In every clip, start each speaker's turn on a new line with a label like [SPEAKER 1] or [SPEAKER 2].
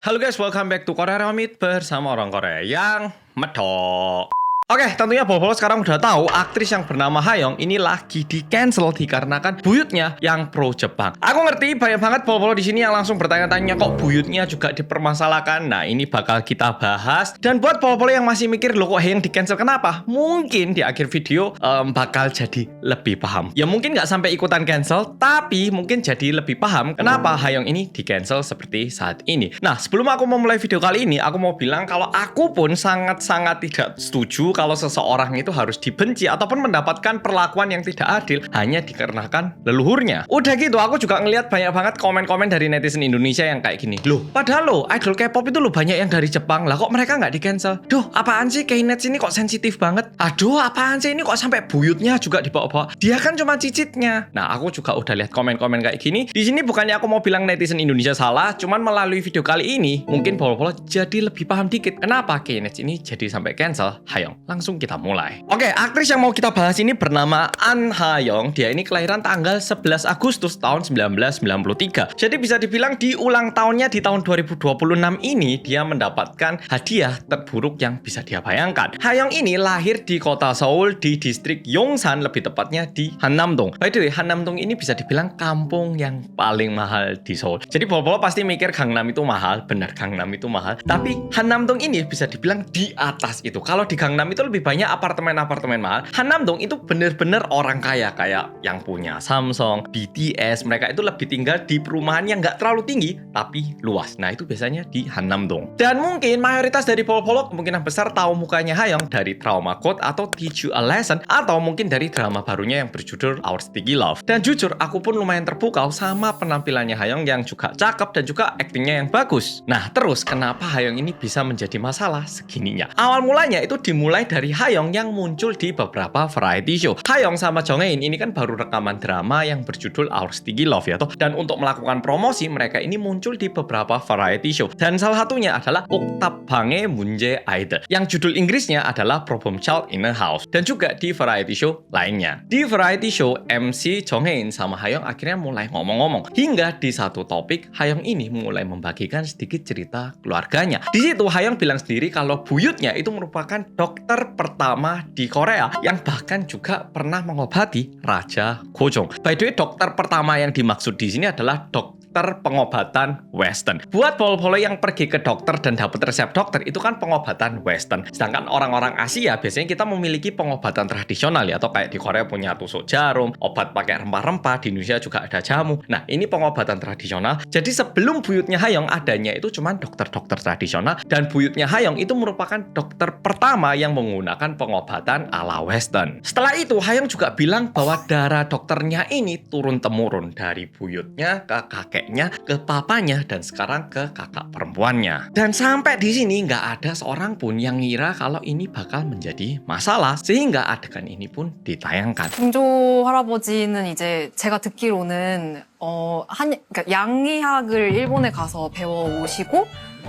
[SPEAKER 1] Halo guys, welcome back to Korea Remit bersama orang Korea yang medok. Oke, tentunya Bolo sekarang udah tahu aktris yang bernama Hayoung ini lagi di cancel dikarenakan buyutnya yang pro Jepang. Aku ngerti banyak banget Bolo di sini yang langsung bertanya-tanya kok buyutnya juga dipermasalahkan. Nah, ini bakal kita bahas. Dan buat Bolo yang masih mikir loh kok Hayoung di cancel kenapa? Mungkin di akhir video bakal jadi lebih paham. Ya mungkin nggak sampai ikutan cancel, tapi mungkin jadi lebih paham kenapa Hayoung ini di cancel seperti saat ini. Nah, sebelum aku memulai video kali ini, aku mau bilang kalau aku pun sangat-sangat tidak setuju kalau seseorang itu harus dibenci ataupun mendapatkan perlakuan yang tidak adil hanya dikarenakan leluhurnya. Udah gitu, aku juga ngelihat banyak banget komen-komen dari netizen Indonesia yang kayak gini. Loh, padahal lo idol K-pop itu lo banyak yang dari Jepang. Lah kok mereka nggak di-cancel? Duh, apaan sih K-Nets ini kok sensitif banget? Aduh, apaan sih ini kok sampai buyutnya juga dibawa-bawa? Dia kan cuma cicitnya. Nah, aku juga udah lihat komen-komen kayak gini. Di sini bukannya aku mau bilang netizen Indonesia salah, cuman melalui video kali ini mungkin Bolo jadi lebih paham dikit kenapa K-Nets ini jadi sampai cancel Hayoung. Langsung kita mulai. Oke, aktris yang mau kita bahas ini bernama An Hayoung. Dia ini kelahiran tanggal 11 Agustus tahun 1993. Jadi bisa dibilang di ulang tahunnya di tahun 2026 ini dia mendapatkan hadiah terburuk yang bisa dia bayangkan. Hayoung ini lahir di kota Seoul di distrik Yongsan, lebih tepatnya di Hannam-dong. By the way, Hannam-dong ini bisa dibilang kampung yang paling mahal di Seoul. Jadi Bolo pasti mikir Gangnam itu mahal, benar Gangnam itu mahal. Tapi Hannam-dong ini bisa dibilang di atas itu. Kalau di Gangnam itu lebih banyak apartemen-apartemen mahal. Hannam-dong itu bener-bener orang kaya, kayak yang punya Samsung, BTS. Mereka itu lebih tinggal di perumahan yang nggak terlalu tinggi tapi luas. Nah, itu biasanya di Hannam-dong. Dan mungkin mayoritas dari Bolo kemungkinan besar tahu mukanya Hayoung dari Trauma Code atau Teach You a Lesson, atau mungkin dari drama barunya yang berjudul Our Sticky Love. Dan jujur, aku pun lumayan terpukau sama penampilannya Hayoung yang juga cakep dan juga aktingnya yang bagus. Nah, terus kenapa Hayoung ini bisa menjadi masalah segininya? Awal mulanya itu dimulai dari Hayoung yang muncul di beberapa variety show. Hayoung sama Jonghae ini kan baru rekaman drama yang berjudul Our Sticky Love ya toh. Dan untuk melakukan promosi mereka ini muncul di beberapa variety show. Dan salah satunya adalah 옥탑방의 문제 아이들 yang judul Inggrisnya adalah Problem Child in a House. Dan juga di variety show lainnya. Di variety show MC Jonghae sama Hayoung akhirnya mulai ngomong-ngomong. Hingga di satu topik Hayoung ini mulai membagikan sedikit cerita keluarganya. Di situ Hayoung bilang sendiri kalau buyutnya itu merupakan dokter pertama di Korea yang bahkan juga pernah mengobati Raja Gojong. By the way, dokter pertama yang dimaksud di sini adalah dokter pengobatan Western. Buat Bolo yang pergi ke dokter dan dapat resep dokter itu kan pengobatan Western. Sedangkan orang-orang Asia biasanya kita memiliki pengobatan tradisional ya, atau kayak di Korea punya tusuk jarum, obat pakai rempah-rempah, di Indonesia juga ada jamu. Nah, ini pengobatan tradisional. Jadi sebelum buyutnya Hayoung adanya itu cuma dokter-dokter tradisional, dan buyutnya Hayoung itu merupakan dokter pertama yang menggunakan pengobatan ala Western. Setelah itu Hayoung juga bilang bahwa darah dokternya ini turun-temurun dari buyutnya ke kakeknya, ke papanya, dan sekarang ke kakak perempuannya. Dan sampai di sini nggak ada seorang pun yang ngira kalau ini bakal menjadi masalah, sehingga adegan ini pun ditayangkan.
[SPEAKER 2] 중조 할아버지는 이제 제가 듣기로는 그러니까 양의학을 일본에 가서 배워 오시고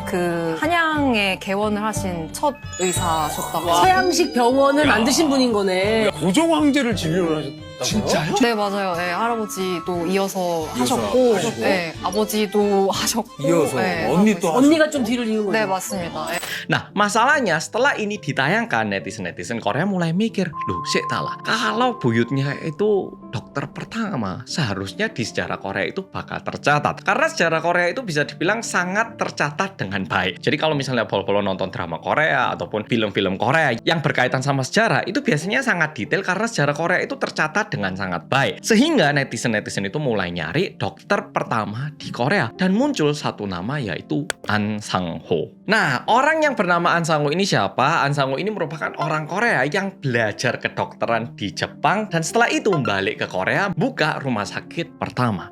[SPEAKER 2] 그 한양에 개원을 하신 첫 의사셨다고.
[SPEAKER 3] 서양식 병원을 만드신 분인 거네.
[SPEAKER 4] 고종 황제를 진료를 하셨다고요? 진짜요?
[SPEAKER 2] 네, 맞아요. 네, 할아버지도 이어서 하셨고, 네, 아버지도 하셨고,
[SPEAKER 4] 이어서
[SPEAKER 2] 네,
[SPEAKER 4] 언니 또
[SPEAKER 3] 언니가 좀 뒤를 이은 거네.
[SPEAKER 2] 네, 맞습니다. 네.
[SPEAKER 1] Nah, masalahnya setelah ini ditayangkan, netizen-netizen Korea mulai mikir, loh, sik talah. Kalau buyutnya itu dokter pertama, seharusnya di sejarah Korea itu bakal tercatat. Karena sejarah Korea itu bisa dibilang sangat tercatat dengan baik. Jadi kalau misalnya Bolo nonton drama Korea ataupun film-film Korea yang berkaitan sama sejarah, itu biasanya sangat detail karena sejarah Korea itu tercatat dengan sangat baik. Sehingga netizen-netizen itu mulai nyari dokter pertama di Korea. Dan muncul satu nama yaitu An Sang-ho. Nah, orang yang bernama An Sang-ho ini siapa? An Sang-ho ini merupakan orang Korea yang belajar kedokteran di Jepang dan setelah itu balik ke Korea buka rumah sakit pertama.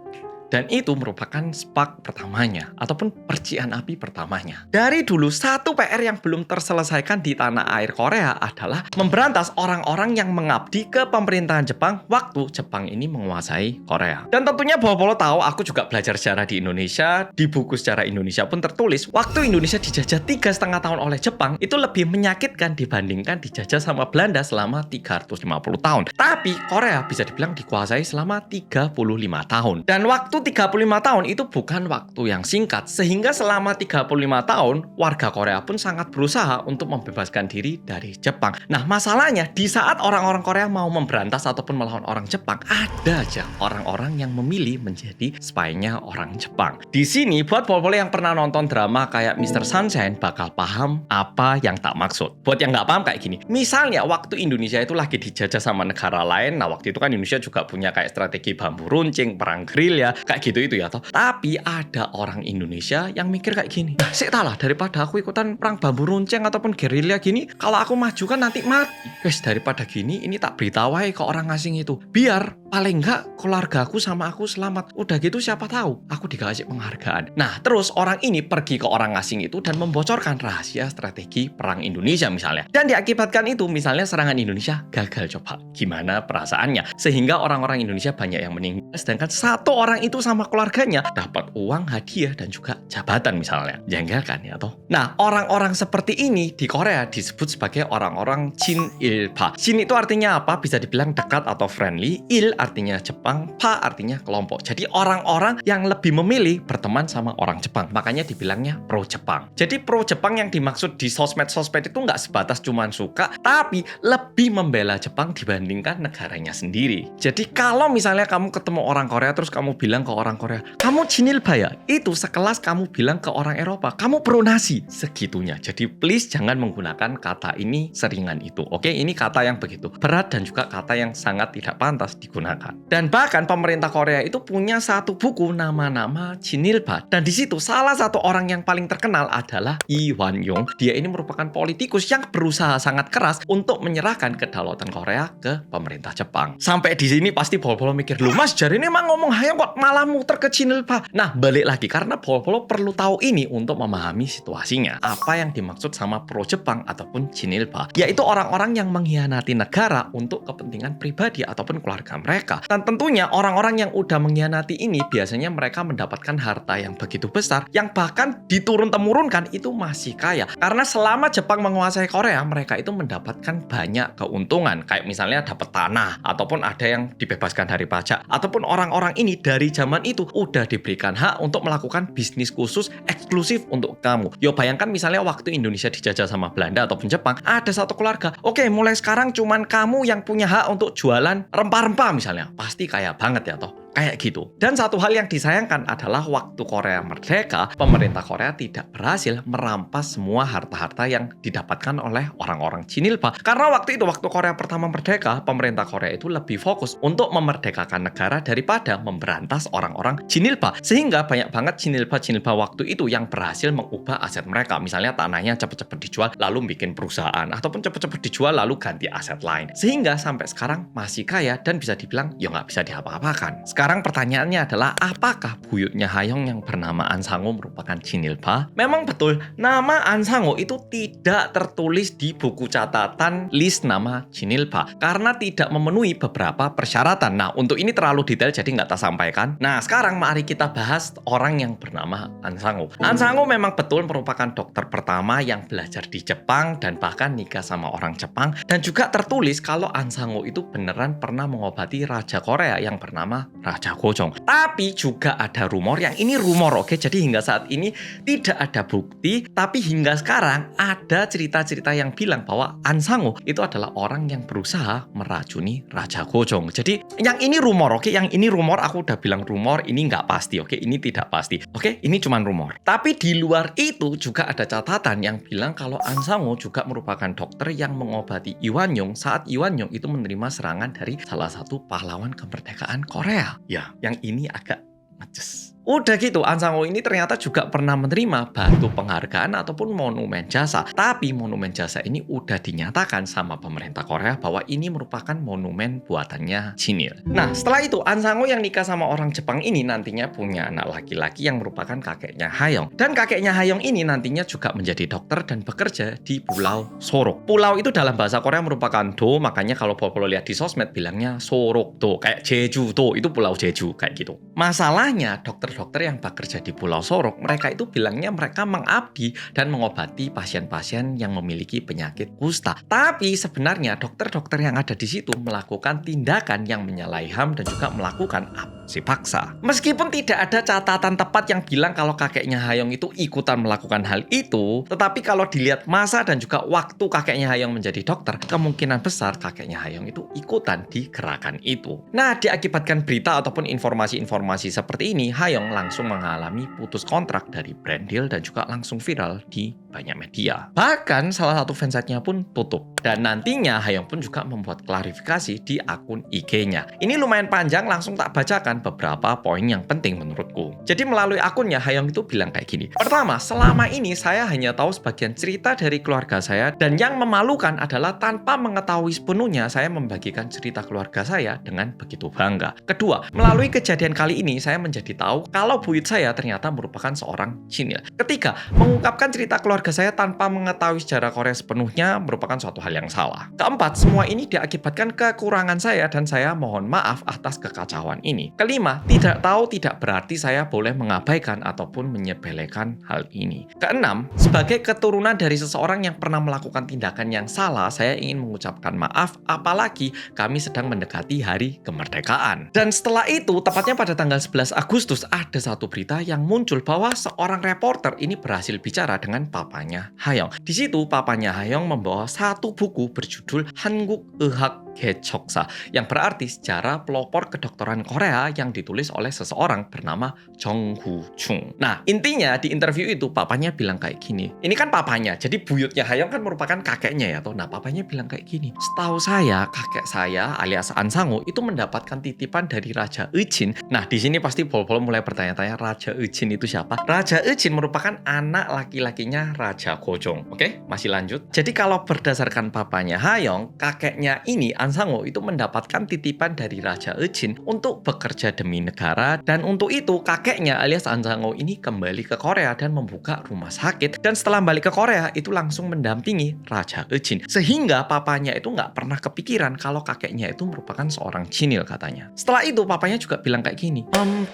[SPEAKER 1] Dan itu merupakan spark pertamanya ataupun percikan api pertamanya. Dari dulu satu PR yang belum terselesaikan di tanah air Korea adalah memberantas orang-orang yang mengabdi ke pemerintahan Jepang waktu Jepang ini menguasai Korea. Dan tentunya Bolo tahu, aku juga belajar sejarah di Indonesia. Di buku sejarah Indonesia pun tertulis waktu Indonesia dijajah 3,5 tahun oleh Jepang itu lebih menyakitkan dibandingkan dijajah sama Belanda selama 350 tahun. Tapi Korea bisa dibilang dikuasai selama 35 tahun. Dan waktu Waktu 35 tahun itu bukan waktu yang singkat, sehingga selama 35 tahun, warga Korea pun sangat berusaha untuk membebaskan diri dari Jepang. Nah, masalahnya di saat orang-orang Korea mau memberantas ataupun melawan orang Jepang, ada aja orang-orang yang memilih menjadi spy-nya orang Jepang. Di sini, buat pol-pol yang pernah nonton drama kayak Mr. Sunshine bakal paham apa yang tak maksud. Buat yang nggak paham kayak gini, misalnya waktu Indonesia itu lagi dijajah sama negara lain, nah waktu itu kan Indonesia juga punya kayak strategi bambu runcing, perang gerilya, kayak gitu itu ya toh. Tapi ada orang Indonesia yang mikir kayak gini, sik lah daripada aku ikutan perang bambu runcing ataupun gerilya gini, kalau aku maju kan nanti mati. Guys, daripada gini, ini tak beritahu aja ke orang asing itu, biar paling nggak keluarga aku sama aku selamat. Udah gitu siapa tahu aku dikasih penghargaan. Nah, terus orang ini pergi ke orang asing itu dan membocorkan rahasia strategi perang Indonesia misalnya. Dan diakibatkan itu misalnya serangan Indonesia gagal coba. Gimana perasaannya? Sehingga orang-orang Indonesia banyak yang meninggal, sedangkan satu orang itu sama keluarganya dapat uang, hadiah, dan juga jabatan misalnya. Jengkel kan ya toh? Nah, orang-orang seperti ini di Korea disebut sebagai orang-orang Chinilpa. Chin itu artinya apa? Bisa dibilang dekat atau friendly. Il artinya Jepang, Pa artinya kelompok. Jadi orang-orang yang lebih memilih berteman sama orang Jepang. Makanya dibilangnya pro Jepang. Jadi pro Jepang yang dimaksud di sosmed-sosmed itu nggak sebatas cuman suka, tapi lebih membela Jepang dibandingkan negaranya sendiri. Jadi kalau misalnya kamu ketemu orang Korea terus kamu bilang ke orang Korea, kamu Chinilpa ya? Itu sekelas kamu bilang ke orang Eropa, kamu pro nasi. Segitunya. Jadi please jangan menggunakan kata ini seringan itu. Oke, ini kata yang begitu berat dan juga kata yang sangat tidak pantas digunakan. Dan bahkan pemerintah Korea itu punya satu buku nama-nama Chinilpa. Dan di situ salah satu orang yang paling terkenal adalah Lee Hwan-yong. Dia ini merupakan politikus yang berusaha sangat keras untuk menyerahkan kedaulatan Korea ke pemerintah Jepang. Sampai di sini pasti Pol-Pol mikir, lu Mas, jari ini emang ngomong hayang kok malah muter ke Chinilpa. Nah, balik lagi karena Pol-Pol perlu tahu ini untuk memahami situasinya. Apa yang dimaksud sama pro Jepang ataupun Chinilpa? Yaitu orang-orang yang mengkhianati negara untuk kepentingan pribadi ataupun keluarga mereka. Dan tentunya orang-orang yang udah mengkhianati ini biasanya mereka mendapatkan harta yang begitu besar yang bahkan diturun-temurunkan itu masih kaya. Karena selama Jepang menguasai Korea, mereka itu mendapatkan banyak keuntungan. Kayak misalnya dapat tanah, ataupun ada yang dibebaskan dari pajak. Ataupun orang-orang ini dari zaman itu udah diberikan hak untuk melakukan bisnis khusus eksklusif untuk kamu. Yo bayangkan misalnya waktu Indonesia dijajah sama Belanda ataupun Jepang, ada satu keluarga, oke mulai sekarang cuman kamu yang punya hak untuk jualan rempah-rempah misalnya. Pasti kaya banget ya toh. Kayak gitu. Dan satu hal yang disayangkan adalah waktu Korea merdeka, pemerintah Korea tidak berhasil merampas semua harta-harta yang didapatkan oleh orang-orang Chinilpa. Karena waktu itu, waktu Korea pertama merdeka, pemerintah Korea itu lebih fokus untuk memerdekakan negara daripada memberantas orang-orang Chinilpa. Sehingga banyak banget Chinilpa waktu itu yang berhasil mengubah aset mereka. Misalnya tanahnya cepet-cepet dijual, lalu bikin perusahaan. Ataupun cepet-cepet dijual, lalu ganti aset lain. Sehingga sampai sekarang masih kaya dan bisa dibilang, ya nggak bisa diapa-apakan. Sekarang pertanyaannya adalah, apakah buyutnya Hayong yang bernama An Sang-woo merupakan Chinilpa? Memang betul, nama An Sang-woo itu tidak tertulis di buku catatan list nama Chinilpa karena tidak memenuhi beberapa persyaratan. Nah, untuk ini terlalu detail jadi nggak tak sampaikan. Nah, sekarang mari kita bahas orang yang bernama An Sang-woo. An Sang-woo memang betul merupakan dokter pertama yang belajar di Jepang dan bahkan nikah sama orang Jepang. Dan juga tertulis kalau An Sang-woo itu beneran pernah mengobati Raja Korea yang bernama Raja Gojong. Tapi juga ada rumor, yang ini rumor oke, jadi hingga saat ini tidak ada bukti, tapi hingga sekarang ada cerita-cerita yang bilang bahwa An Sang-woo itu adalah orang yang berusaha meracuni Raja Gojong. Jadi yang ini rumor oke, yang ini rumor, aku udah bilang rumor, ini nggak pasti oke, ini tidak pasti oke, ini cuma rumor. Tapi di luar itu juga ada catatan yang bilang kalau An Sang-woo juga merupakan dokter yang mengobati Lee Hwan-yong saat Lee Hwan-yong itu menerima serangan dari salah satu pahlawan kemerdekaan Korea. Ya, yang ini agak ngeces. Udah gitu, An Sang-woo ini ternyata juga pernah menerima batu penghargaan ataupun monumen jasa. Tapi monumen jasa ini udah dinyatakan sama pemerintah Korea bahwa ini merupakan monumen buatannya Chinil. Nah, setelah itu An Sang-woo yang nikah sama orang Jepang ini nantinya punya anak laki-laki yang merupakan kakeknya Hayong. Dan kakeknya Hayong ini nantinya juga menjadi dokter dan bekerja di Pulau Sorok. Pulau itu dalam bahasa Korea merupakan do, makanya kalau Polo lihat di sosmed bilangnya Sorok do, kayak Jeju do, itu Pulau Jeju kayak gitu. Masalahnya dokter yang bekerja di Pulau Sorok, mereka itu bilangnya mereka mengabdi dan mengobati pasien-pasien yang memiliki penyakit kusta. Tapi sebenarnya dokter-dokter yang ada di situ melakukan tindakan yang menyalahi HAM dan juga melakukan adopsi paksa. Meskipun tidak ada catatan tepat yang bilang kalau kakeknya Hayong itu ikutan melakukan hal itu, tetapi kalau dilihat masa dan juga waktu kakeknya Hayong menjadi dokter, kemungkinan besar kakeknya Hayong itu ikutan di gerakan itu. Nah, diakibatkan berita ataupun informasi-informasi seperti ini, Hayong langsung mengalami putus kontrak dari brand deal dan juga langsung viral di banyak media. Bahkan salah satu fansite-nya pun tutup. Dan nantinya Hayong pun juga membuat klarifikasi di akun IG-nya. Ini lumayan panjang, langsung tak bacakan beberapa poin yang penting menurutku. Jadi melalui akunnya Hayong itu bilang kayak gini. Pertama, selama ini saya hanya tahu sebagian cerita dari keluarga saya, dan yang memalukan adalah tanpa mengetahui sepenuhnya saya membagikan cerita keluarga saya dengan begitu bangga. Kedua, melalui kejadian kali ini saya menjadi tahu kalau buyut saya ternyata merupakan seorang Chinil. Ketiga, mengungkapkan cerita keluarga saya tanpa mengetahui sejarah Korea sepenuhnya merupakan suatu hal yang salah. Keempat, semua ini diakibatkan kekurangan saya dan saya mohon maaf atas kekacauan ini. Kelima, tidak tahu tidak berarti saya boleh mengabaikan ataupun menyepelekan hal ini. Keenam, sebagai keturunan dari seseorang yang pernah melakukan tindakan yang salah, saya ingin mengucapkan maaf, apalagi kami sedang mendekati hari kemerdekaan. Dan setelah itu, tepatnya pada tanggal 11 Agustus, ada satu berita yang muncul bahwa seorang reporter ini berhasil bicara dengan papanya Hayong. Di situ, papanya Hayong membawa satu buku berjudul Hanguk Euhak Gechoksa, yang berarti sejarah pelopor kedokteran Korea yang ditulis oleh seseorang bernama Jong Hu Chung. Nah, intinya di interview itu papanya bilang kayak gini. Ini kan papanya, jadi buyutnya Hayong kan merupakan kakeknya ya toh. Nah, papanya bilang kayak gini. Setahu saya, kakek saya alias An Sang-woo itu mendapatkan titipan dari Raja Eujin. Nah, di sini pasti bol-bol mulai bertanya-tanya, Raja Eujin itu siapa? Raja Eujin merupakan anak laki-lakinya Raja Gojong. Oke, masih lanjut. Jadi kalau berdasarkan papanya Hayong, kakeknya ini An Sang-woo itu mendapatkan titipan dari Raja Eujin untuk bekerja demi negara, dan untuk itu kakeknya alias An Sang-woo ini kembali ke Korea dan membuka rumah sakit, dan setelah balik ke Korea itu langsung mendampingi Raja Eujin, sehingga papanya itu nggak pernah kepikiran kalau kakeknya itu merupakan seorang Chinil katanya. Setelah itu papanya juga bilang kayak gini,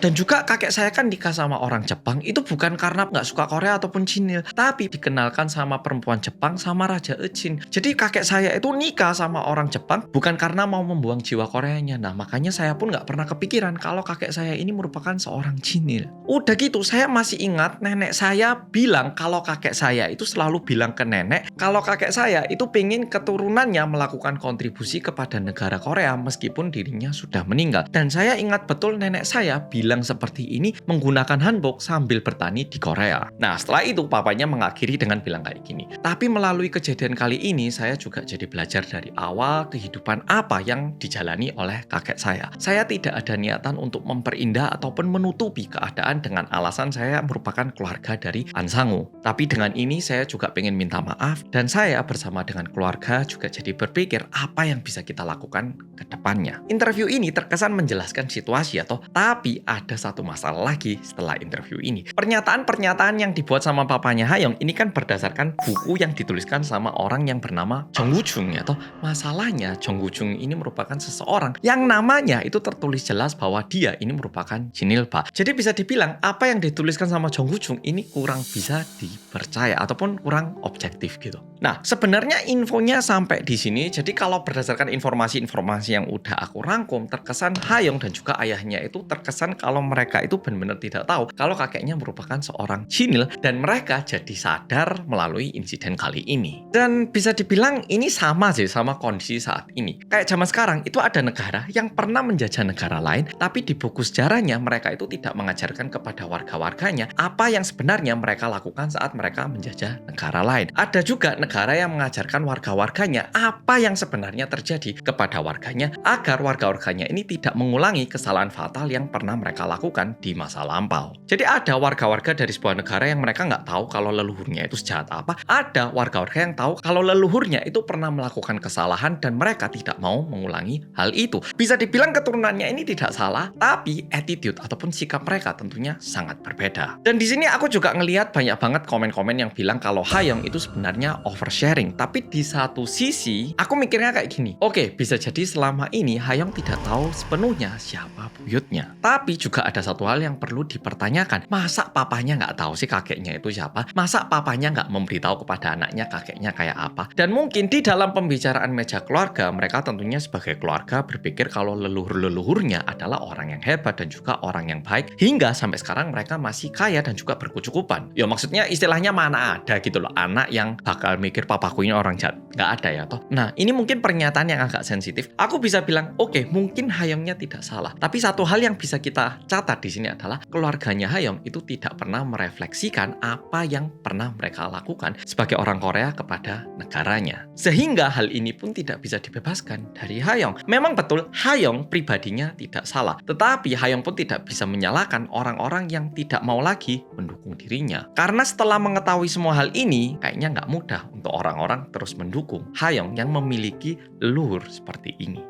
[SPEAKER 1] dan juga kakek saya kan nikah sama orang Jepang itu bukan karena nggak suka Korea ataupun Chinil, tapi dikenalkan sama perempuan Jepang sama Raja Eujin. Jadi kakek saya itu nikah sama orang Jepang bukan karena mau membuang jiwa Koreanya. Nah, makanya saya pun nggak pernah kepikiran kalau kakek saya ini merupakan seorang Chinil. Udah gitu, saya masih ingat nenek saya bilang kalau kakek saya itu selalu bilang ke nenek kalau kakek saya itu pengen keturunannya melakukan kontribusi kepada negara Korea meskipun dirinya sudah meninggal. Dan saya ingat betul nenek saya bilang seperti ini menggunakan hanbok sambil bertani di Korea. Nah, setelah itu papanya mengakhiri dengan bilang kayak gini. Tapi melalui kejadian kali ini saya juga jadi belajar dari awal kehidupan apa yang dijalani oleh kakek saya. Saya tidak ada niatan untuk memperindah ataupun menutupi keadaan dengan alasan saya merupakan keluarga dari An Sang-woo. Tapi dengan ini saya juga pengen minta maaf, dan saya bersama dengan keluarga juga jadi berpikir apa yang bisa kita lakukan ke depannya. Interview ini terkesan menjelaskan situasi atau, tapi ada satu masalah lagi setelah interview ini. Pernyataan-pernyataan yang dibuat sama papanya Hayong ini kan berdasarkan buku yang dituliskan sama orang yang bernama Jong Hu Chung ya toh. Masalahnya Jong Hu Chung ini merupakan seseorang yang namanya itu tertulis jelas bahwa dia ini merupakan Jinilba. Jadi bisa dibilang apa yang dituliskan sama Jong Hu Chung ini kurang bisa dipercaya ataupun kurang objektif gitu. Nah, sebenarnya infonya sampai di sini. Jadi kalau berdasarkan informasi-informasi yang udah aku rangkum, terkesan Hayong dan juga ayahnya itu terkesan kalau mereka itu benar-benar tidak tahu kalau kakeknya merupakan seorang Chinil, dan mereka jadi sadar melalui insiden kali ini. Dan bisa dibilang ini sama sih sama kondisi saat ini. Kayak zaman sekarang itu ada negara yang pernah menjajah negara lain, tapi di buku sejarahnya mereka itu tidak mengajarkan kepada warga-warganya apa yang sebenarnya mereka lakukan saat mereka menjajah negara lain. Ada juga negara yang mengajarkan warga-warganya apa yang sebenarnya terjadi kepada warganya agar warga-warganya ini tidak mengulangi kesalahan fatal yang pernah mereka lakukan di masa lampau. Jadi ada warga-warga dari sebuah negara yang mereka nggak tahu kalau leluhurnya itu sejahat apa. Ada warga-warga yang tahu kalau leluhurnya itu pernah melakukan kesalahan dan mereka tidak mau mengulangi hal itu. Bisa dibilang keturunannya ini tidak salah, tapi attitude ataupun sikap mereka tentunya sangat berbeda. Dan di sini aku juga ngelihat banyak banget komen-komen yang bilang kalau Hayong itu sebenarnya oversharing. Tapi di satu sisi, aku mikirnya kayak gini. Oke, bisa jadi selama ini Hayong tidak tahu sepenuhnya siapa buyutnya. Tapi juga ada satu hal yang perlu dipertanyakan. Masa papanya nggak tahu sih kakeknya itu siapa? Masa papanya nggak memberitahu kepada anaknya kakeknya kayak apa? Dan mungkin di dalam pembicaraan meja keluarga, mereka tentunya sebagai keluarga berpikir kalau leluhur-leluhurnya adalah orang yang hebat dan juga orang yang baik. Hingga sampai sekarang mereka masih kaya dan juga berkecukupan. Ya maksudnya istilahnya mana ada gitu loh anak yang bakal mikir papaku ini orang jahat. Nggak ada ya toh. Nah ini mungkin pernyataan yang agak sensitif. Aku bisa bilang oke, mungkin Hayongnya tidak salah. Tapi satu hal yang bisa kita catat di sini adalah keluarganya Hayong itu tidak pernah merefleksikan apa yang pernah mereka lakukan sebagai orang Korea kepada negaranya. Sehingga hal ini pun tidak bisa dibebaskan dari Hayong. Memang betul Hayong pribadinya tidak salah. Tetapi Hayong pun tidak bisa menyalahkan orang-orang yang tidak mau lagi mendukung dirinya. Karena setelah mengetahui semua hal ini, kayaknya nggak mudah untuk orang-orang terus mendukung Hayong yang memiliki leluhur seperti ini.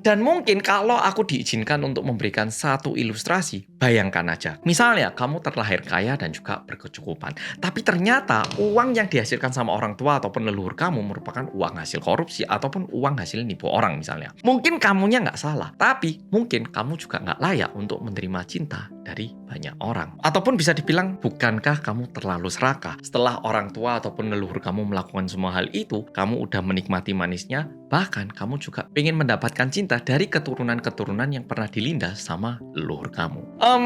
[SPEAKER 1] Dan mungkin kalau aku diizinkan untuk memberikan satu ilustrasi, bayangkan aja. Misalnya kamu terlahir kaya dan juga berkecukupan. Tapi ternyata uang yang dihasilkan sama orang tua ataupun leluhur kamu merupakan uang hasil korupsi ataupun uang hasil nipu orang misalnya. Mungkin kamunya nggak salah, tapi mungkin kamu juga nggak layak untuk menerima cinta dari banyak orang. Ataupun bisa dibilang, bukankah kamu terlalu serakah? Setelah orang tua ataupun leluhur kamu melakukan semua hal itu, kamu udah menikmati manisnya, bahkan kamu juga ingin mendapatkan cinta dari keturunan-keturunan yang pernah dilindas sama leluhur kamu.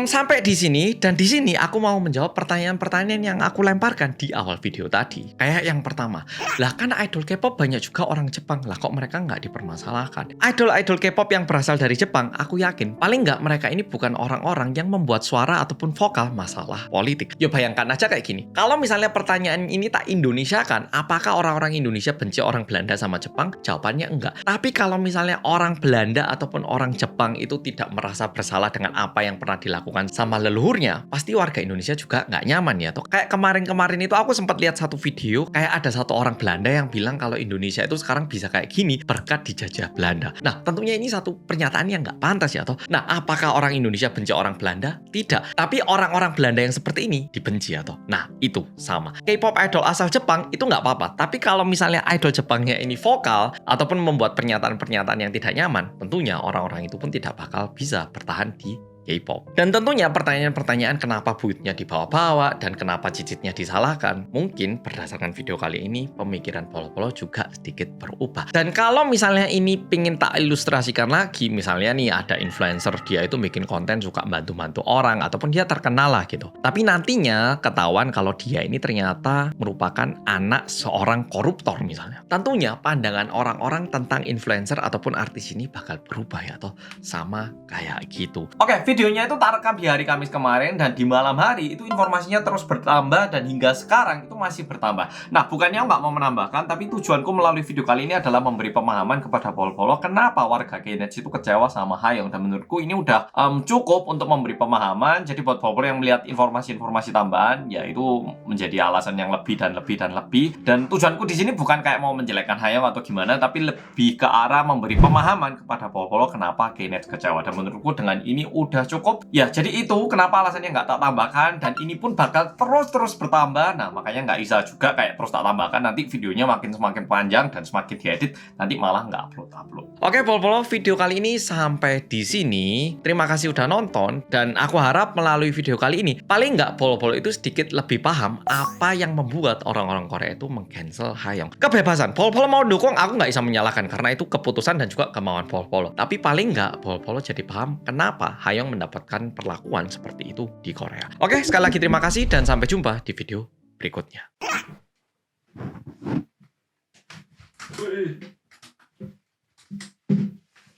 [SPEAKER 1] Sampai di sini, dan di sini aku mau menjawab pertanyaan-pertanyaan yang aku lemparkan di awal video tadi. Kayak yang pertama, lah kan idol K-pop banyak juga orang Jepang, lah kok mereka nggak dipermasalahkan? Idol-idol K-pop yang berasal dari Jepang, aku yakin paling nggak mereka ini bukan orang-orang yang membuat suara ataupun vokal masalah politik. Ya bayangkan aja kayak gini. Kalau misalnya pertanyaan ini tak Indonesia kan, apakah orang-orang Indonesia benci orang Belanda sama Jepang? Jawabannya enggak. Tapi kalau misalnya orang Belanda ataupun orang Jepang itu tidak merasa bersalah dengan apa yang pernah dilakukan sama leluhurnya, pasti warga Indonesia juga nggak nyaman ya. Tuh kayak kemarin-kemarin itu aku sempat lihat satu video, kayak ada satu orang Belanda yang bilang kalau Indonesia itu sekarang bisa kayak gini berkat dijajah Belanda. Nah tentunya ini satu pernyataan yang nggak pantas ya toh. Nah apakah orang Indonesia benci orang Belanda? Tidak. Tapi orang-orang Belanda yang seperti ini dibenci ya toh. Nah itu sama. K-pop idol asal Jepang itu nggak apa-apa. Tapi kalau misalnya idol Jepangnya ini vokal ataupun membuat pernyataan-pernyataan yang tidak nyaman, tentunya orang-orang itu pun tidak bakal bisa bertahan di K-pop. Dan tentunya pertanyaan-pertanyaan kenapa buyutnya dibawa-bawa dan kenapa cicitnya disalahkan, mungkin berdasarkan video kali ini pemikiran Polo-Polo juga sedikit berubah. Dan kalau misalnya ini pingin tak ilustrasikan lagi, misalnya nih ada influencer dia itu bikin konten suka bantu-bantu orang ataupun dia terkenal lah gitu. Tapi nantinya ketahuan kalau dia ini ternyata merupakan anak seorang koruptor misalnya. Tentunya pandangan orang-orang tentang influencer ataupun artis ini bakal berubah ya toh, sama kayak gitu. Oke, videonya itu tak rekam di hari Kamis kemarin dan di malam hari itu informasinya terus bertambah dan hingga sekarang itu masih bertambah. Nah, bukannya nggak mau menambahkan, tapi tujuanku melalui video kali ini adalah memberi pemahaman kepada Polo-Polo kenapa warga K-net itu kecewa sama Hayong. Dan menurutku ini udah cukup untuk memberi pemahaman. Jadi buat Polo-Polo yang melihat informasi-informasi tambahan, ya itu menjadi alasan yang lebih dan lebih dan lebih. Dan tujuanku di sini bukan kayak mau menjelekkan Hayong atau gimana, tapi lebih ke arah memberi pemahaman kepada Polo-Polo kenapa K-net kecewa. Dan menurutku dengan ini udah cukup. Ya, jadi itu kenapa alasannya nggak tak tambahkan, dan ini pun bakal terus bertambah. Nah, makanya nggak bisa juga kayak terus tak tambahkan, nanti videonya semakin panjang dan semakin diedit, nanti malah nggak upload. Oke, Polo-Polo, video kali ini sampai di sini. Terima kasih udah nonton, dan aku harap melalui video kali ini, paling nggak Polo-Polo itu sedikit lebih paham apa yang membuat orang-orang Korea itu meng-cancel Hayong. Kebebasan, Polo-Polo mau dukung, aku nggak bisa menyalahkan, karena itu keputusan dan juga kemauan Polo-Polo. Tapi paling nggak Polo-Polo jadi paham kenapa Hayong mendapatkan perlakuan seperti itu di Korea. Oke, sekali lagi terima kasih dan sampai jumpa di video berikutnya.